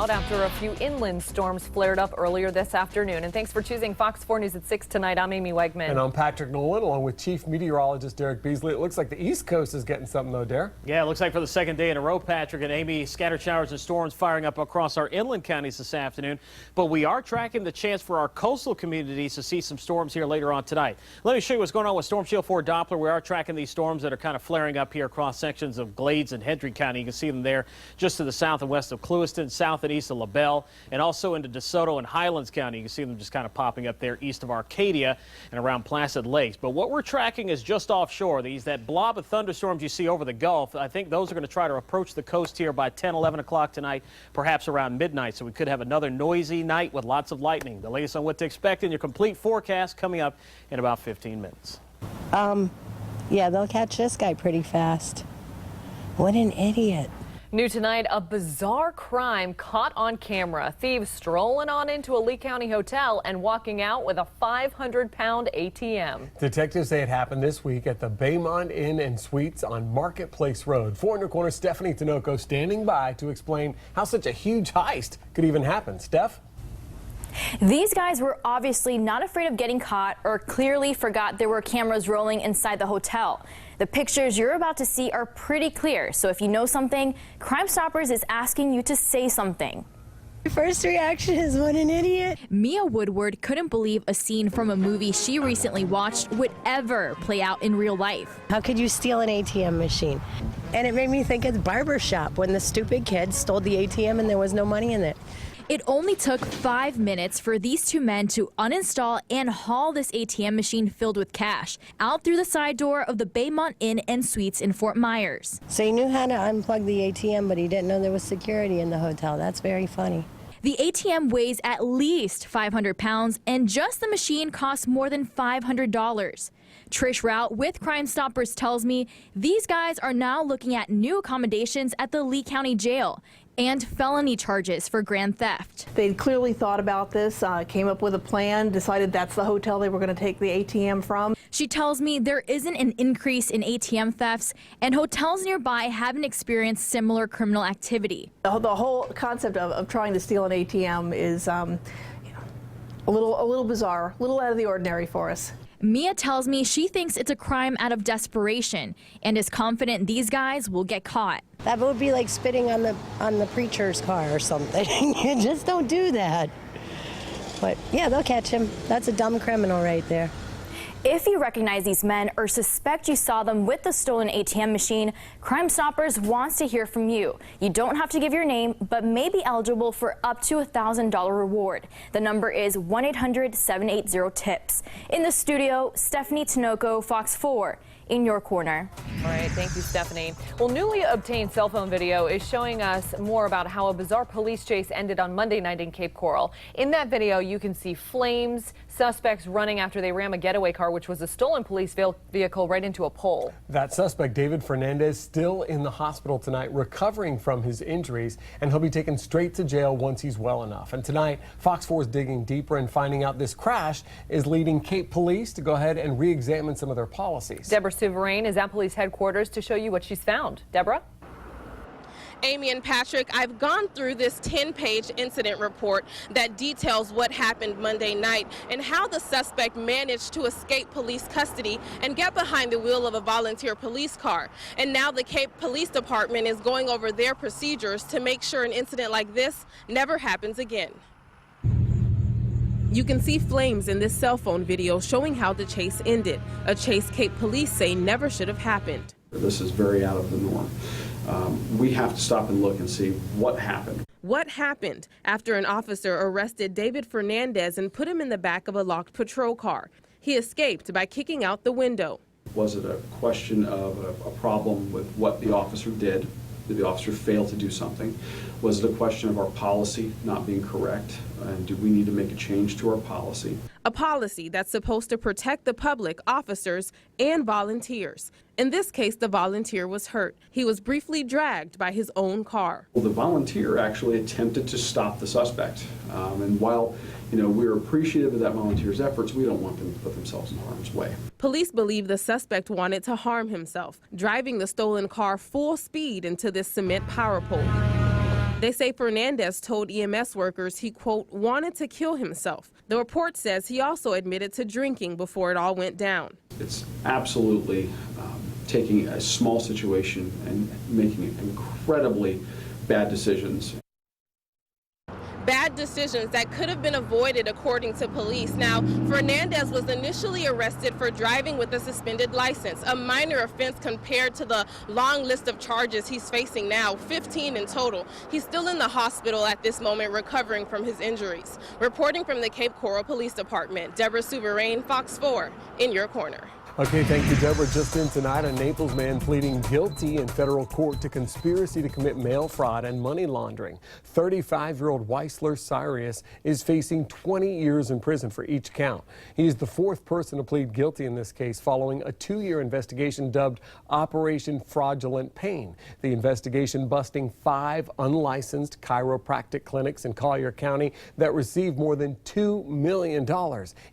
out after a few inland storms flared up earlier this afternoon. And thanks for choosing Fox 4 News at 6 tonight. I'm Amy Wegman. And I'm Patrick Nolan, along with Chief Meteorologist Derek Beasley. It looks like the East Coast is getting something, though, Derek. Yeah, it looks like for the second day in a row, Patrick and Amy, scattered showers and storms firing up across our inland counties this afternoon. But we are tracking the chance for our coastal communities to see some storms here later on tonight. Let me show you what's going on with Storm Shield 4 Doppler. We are tracking these storms that are kind of flaring up here across sections of Glades and Hendry County. You can see them there just to the south and west of Clewiston, south and east of LaBelle, and also into DeSoto and Highlands County. You can see them just kind of popping up there east of Arcadia and around Placid Lakes. But what we're tracking is just offshore. That blob of thunderstorms you see over the Gulf, I think those are going to try to approach the coast here by 10, 11 o'clock tonight, perhaps around midnight. So we could have another noisy night with lots of lightning. The latest on what to expect in your complete forecast coming up in about 15 minutes. Yeah, they'll catch this guy pretty fast. What an idiot. New tonight, a bizarre crime caught on camera. Thieves strolling on into a Lee County hotel and walking out with a 500-pound ATM. Detectives say it happened this week at the Baymont Inn and Suites on Marketplace Road. 4 in your corner, Stephanie Tinoco standing by to explain how such a huge heist could even happen. Steph? These guys were obviously not afraid of getting caught or clearly forgot there were cameras rolling inside the hotel. The pictures you're about to see are pretty clear, so if you know something, Crime Stoppers is asking you to say something. Your first reaction is, what an idiot. Mia Woodward couldn't believe a scene from a movie she recently watched would ever play out in real life. How could you steal an ATM machine? And it made me think of Barbershop when the stupid kid stole the ATM and there was no money in it. It only took 5 minutes for these two men to uninstall and haul this ATM machine filled with cash out through the side door of the Baymont Inn and Suites in Fort Myers. So he knew how to unplug the ATM, but he didn't know there was security in the hotel. That's very funny. The ATM weighs at least 500 pounds, and just the machine costs more than $500. Trish Rout with Crime Stoppers tells me these guys are now looking at new accommodations at the Lee County Jail and felony charges for grand theft. They clearly thought about this, came up with a plan, decided that's the hotel they were going to take the ATM from. She tells me there isn't an increase in ATM thefts, and hotels nearby haven't experienced similar criminal activity. The whole concept of trying to steal an ATM is a little bizarre, a little out of the ordinary for us. Mia tells me she thinks it's a crime out of desperation and is confident these guys will get caught. That would be like spitting on the preacher's car or something. You just don't do that. But yeah, they'll catch him. That's a dumb criminal right there. If you recognize these men or suspect you saw them with the stolen ATM machine, Crime Stoppers wants to hear from you. You don't have to give your name, but may be eligible for up to a $1,000 reward. The number is 1-800-780-TIPS. In the studio, Stephanie Tinoco, Fox 4. In your corner. All right, thank you, Stephanie. Well, newly obtained cell phone video is showing us more about how a bizarre police chase ended on Monday night in Cape Coral. In that video, you can see flames, suspects running after they ram a getaway car, which was a stolen police vehicle, right into a pole. That suspect, David Fernandez, still in the hospital tonight, recovering from his injuries, and he'll be taken straight to jail once he's well enough. And tonight, Fox 4 is digging deeper and finding out this crash is leading Cape Police to go ahead and re-examine some of their policies. Deborah Souverain is at police headquarters to show you what she's found. Deborah? Amy and Patrick, I've gone through this 10-page incident report that details what happened Monday night and how the suspect managed to escape police custody and get behind the wheel of a volunteer police car. And now the Cape Police Department is going over their procedures to make sure an incident like this never happens again. You can see flames in this cell phone video showing how the chase ended, a chase Cape Police say never should have happened. This is very out of the norm. We have to stop and look and see what happened. What happened after an officer arrested David Fernandez and put him in the back of a locked patrol car? He escaped by kicking out the window. Was it a question of a problem with what the officer did? Did the officer fail to do something? Was it a question of our policy not being correct? And do we need to make a change to our policy? A policy that's supposed to protect the public, officers, and volunteers. In this case, the volunteer was hurt. He was briefly dragged by his own car. Well, the volunteer actually attempted to stop the suspect. And while we're appreciative of that volunteer's efforts, we don't want them to put themselves in harm's way. Police believe the suspect wanted to harm himself, driving the stolen car full speed into this cement power pole. They say Fernandez told EMS workers he, quote, wanted to kill himself. The report says he also admitted to drinking before it all went down. It's absolutely taking a small situation and making incredibly bad decisions. Bad decisions that could have been avoided, according to police. Now, Fernandez was initially arrested for driving with a suspended license, a minor offense compared to the long list of charges he's facing now, 15 in total. He's still in the hospital at this moment, recovering from his injuries. Reporting from the Cape Coral Police Department, Deborah Souverain, Fox 4, in your corner. Okay, thank you, Deborah. Just in tonight, a Naples man pleading guilty in federal court to conspiracy to commit mail fraud and money laundering. 35-year-old Weisler Sirius is facing 20 years in prison for each count. He is the fourth person to plead guilty in this case following a 2-year investigation dubbed Operation Fraudulent Pain. The investigation busting 5 unlicensed chiropractic clinics in Collier County that received more than $2 million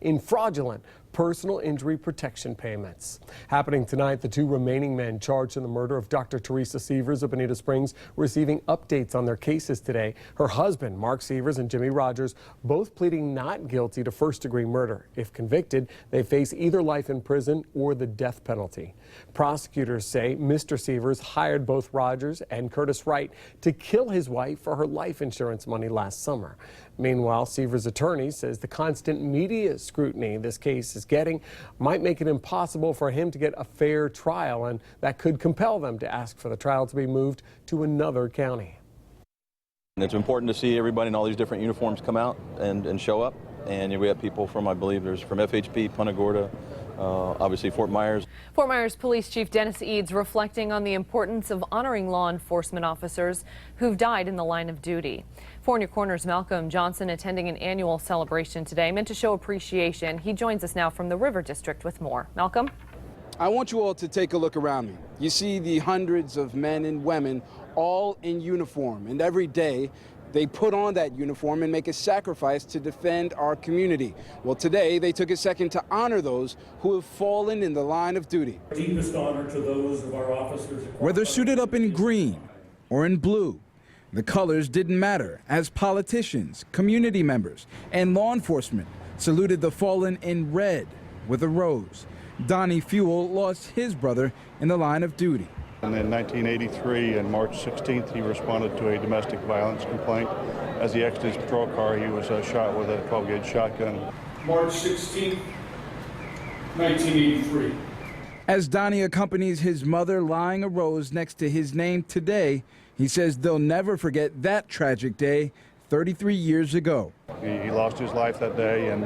in fraudulent personal injury protection payments. Happening tonight, the 2 remaining men charged in the murder of Dr. Teresa Severs of Bonita Springs receiving updates on their cases today. Her husband, Mark Severs, and Jimmy Rogers, both pleading not guilty to first-degree murder. If convicted, they face either life in prison or the death penalty. Prosecutors say Mr. Severs hired both Rogers and Curtis Wright to kill his wife for her life insurance money last summer. Meanwhile, Severs' attorney says the constant media scrutiny this case is getting might make it impossible for him to get a fair trial, and that could compel them to ask for the trial to be moved to another county. And it's important to see everybody in all these different uniforms come out and show up. And we have people from, I believe there's from FHP, Punta Gorda, obviously Fort Myers. Fort Myers Police Chief Dennis Eads reflecting on the importance of honoring law enforcement officers who've died in the line of duty. For Your Corner's Malcolm Johnson attending an annual celebration today meant to show appreciation. He joins us now from the River District with more. Malcolm? I want you all to take a look around me. You see the hundreds of men and women all in uniform, and every day they put on that uniform and make a sacrifice to defend our community. Well, today they took a second to honor those who have fallen in the line of duty. Deepest honor to those of our officers. Whether suited up in green or in blue, the colors didn't matter as politicians, community members, and law enforcement saluted the fallen in red with a rose. Donnie Fuel lost his brother in the line of duty. And in 1983, on March 16th, he responded to a domestic violence complaint. As he exited his patrol car, he was shot with a 12-gauge shotgun. March 16th, 1983. As Donnie accompanies his mother lying a rose next to his name today, he says they'll never forget that tragic day 33 years ago. He lost his life that day, and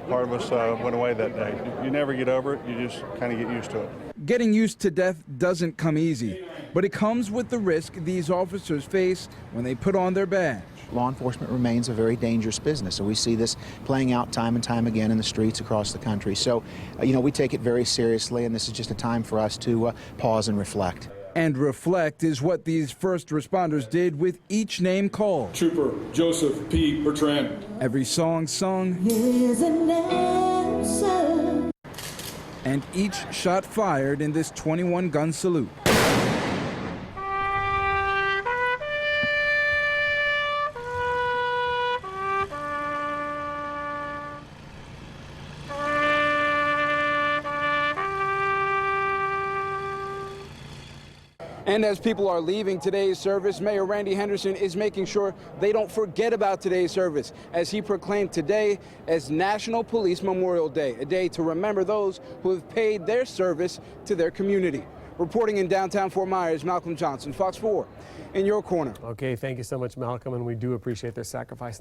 part of us went away that day. You never get over it, you just kind of get used to it. Getting used to death doesn't come easy, but it comes with the risk these officers face when they put on their badge. Law enforcement remains a very dangerous business, and we see this playing out time and time again in the streets across the country. So, we take it very seriously, and this is just a time for us to pause and reflect. And reflect is what these first responders did with each name called. Trooper Joseph P. Bertrand. Every song sung. Here's an answer. And each shot fired in this 21-gun salute. And as people are leaving today's service, Mayor Randy Henderson is making sure they don't forget about today's service, as he proclaimed today as National Police Memorial Day, a day to remember those who have paid their service to their community. Reporting in downtown Fort Myers, Malcolm Johnson, Fox 4, in your corner. Okay, thank you so much, Malcolm, and we do appreciate their sacrifice.